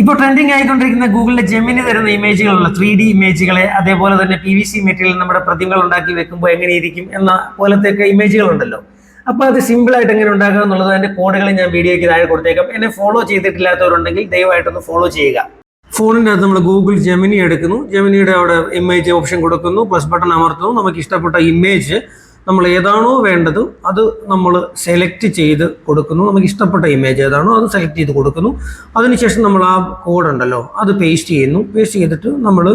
ഇപ്പോൾ trending ആയിക്കൊണ്ടിരിക്കുന്ന ഗൂഗിളിലെ Gemini തരുന്ന ഇമേജുകളുള്ള 3D ഇമേജുകളെ, അതേപോലെ തന്നെ PVC മെറ്റീരിയൽ നമ്മുടെ പ്രതിമകൾ ഉണ്ടാക്കി വെക്കുമ്പോൾ എങ്ങനെയിരിക്കും എന്ന പോലത്തെയൊക്കെ ഇമേജുകളുണ്ടല്ലോ. അപ്പോൾ അത് സിമ്പിളായിട്ട് എങ്ങനെ ഉണ്ടാക്കുക എന്നുള്ളത് അതിൻ്റെ കോഡുകൾ ഞാൻ വീഡിയോയ്ക്ക് താഴെ കൊടുത്തേക്കാം. എന്നെ ഫോളോ ചെയ്തിട്ടില്ലാത്തവരുണ്ടെങ്കിൽ ദയവായിട്ടൊന്ന് ഫോളോ ചെയ്യുക. ഫോണിൻ്റെ അകത്ത് നമ്മൾ ഗൂഗിൾ ജെമിനി എടുക്കുന്നു. ജെമിനിയുടെ അവിടെ ഇമേജ് ഓപ്ഷൻ കൊടുക്കുന്നു, പ്ലസ് ബട്ടൺ അമർത്തുന്നു. നമുക്ക് ഇഷ്ടപ്പെട്ട ഇമേജ് നമ്മൾ ഏതാണോ വേണ്ടത് അത് നമ്മൾ സെലക്ട് ചെയ്ത് കൊടുക്കുന്നു. നമുക്ക് ഇഷ്ടപ്പെട്ട ഇമേജ് ഏതാണോ അത് സെലക്ട് ചെയ്ത് കൊടുക്കുന്നു. അതിനുശേഷം നമ്മൾ ആ കോഡ് ഉണ്ടല്ലോ അത് പേസ്റ്റ് ചെയ്യുന്നു. പേസ്റ്റ് ചെയ്തിട്ട് നമ്മൾ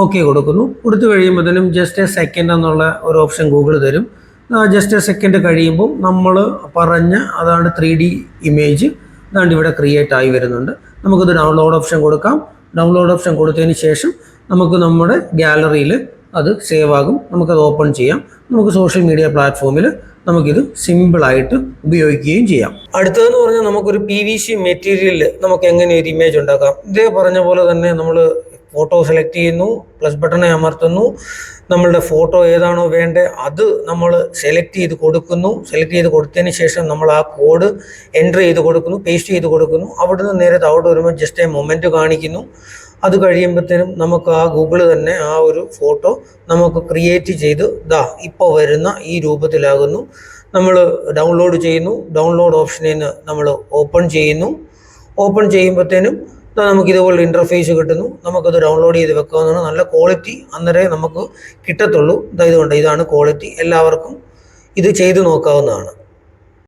ഓക്കെ കൊടുക്കുന്നു. കൊടുത്തു കഴിയുമ്പോഴത്തേനും ജസ്റ്റ് എ സെക്കൻഡ് എന്നുള്ള ഒരു ഓപ്ഷൻ ഗൂഗിൾ തരും. ജസ്റ്റ് എ സെക്കൻഡ് കഴിയുമ്പോൾ നമ്മൾ പറഞ്ഞ അതാണ് 3D ഇമേജ് അതാണ്ട് ഇവിടെ ക്രിയേറ്റ് ആയി വരുന്നുണ്ട്. നമുക്കത് ഡൗൺലോഡ് ഓപ്ഷൻ കൊടുക്കാം. ഡൗൺലോഡ് ഓപ്ഷൻ കൊടുത്തതിന് ശേഷം നമുക്ക് നമ്മുടെ ഗാലറിയിൽ അത് സേവ് ആകും. നമുക്കത് ഓപ്പൺ ചെയ്യാം. നമുക്ക് സോഷ്യൽ മീഡിയ പ്ലാറ്റ്ഫോമിൽ നമുക്കിത് സിമ്പിളായിട്ട് ഉപയോഗിക്കുകയും ചെയ്യാം. അടുത്തതെന്ന് പറഞ്ഞാൽ നമുക്കൊരു PVC മെറ്റീരിയലിൽ നമുക്ക് എങ്ങനെ ഒരു ഇമേജ് ഉണ്ടാക്കാം. ഇതേ പറഞ്ഞ പോലെ തന്നെ നമ്മൾ ഫോട്ടോ സെലക്ട് ചെയ്യുന്നു, പ്ലസ് ബട്ടണെ അമർത്തുന്നു. നമ്മളുടെ ഫോട്ടോ ഏതാണോ വേണ്ടത് അത് നമ്മൾ സെലക്ട് ചെയ്ത് കൊടുക്കുന്നു. സെലക്ട് ചെയ്ത് കൊടുത്തതിന് ശേഷം നമ്മൾ ആ കോഡ് എൻ്റർ ചെയ്ത് കൊടുക്കുന്നു, പേസ്റ്റ് ചെയ്ത് കൊടുക്കുന്നു. അവിടുന്ന് നേരെ താഴോട്ട് വരുമ്പോൾ ജസ്റ്റ് എ മൊമെൻറ്റ് കാണിക്കുന്നു. അത് കഴിയുമ്പോഴത്തേനും നമുക്ക് ആ ഗൂഗിൾ തന്നെ ആ ഒരു ഫോട്ടോ നമുക്ക് ക്രിയേറ്റ് ചെയ്ത് ഇപ്പോൾ വരുന്ന ഈ രൂപത്തിലാകുന്നു. നമ്മൾ ഡൗൺലോഡ് ചെയ്യുന്നു. ഡൗൺലോഡ് ഓപ്ഷനിൽ നിന്ന് നമ്മൾ ഓപ്പൺ ചെയ്യുന്നു. ഓപ്പൺ ചെയ്യുമ്പോഴത്തേനും നമുക്ക് ഇതുപോലെ ഇൻ്റർഫേസ് കിട്ടുന്നു. നമുക്കത് ഡൗൺലോഡ് ചെയ്ത് വെക്കാവുന്നതാണ്. നല്ല ക്വാളിറ്റി അന്നേരം നമുക്ക് കിട്ടത്തുള്ളൂ. ഇതുകൊണ്ട് ഇതാണ് ക്വാളിറ്റി. എല്ലാവർക്കും ഇത് ചെയ്ത് നോക്കാവുന്നതാണ്.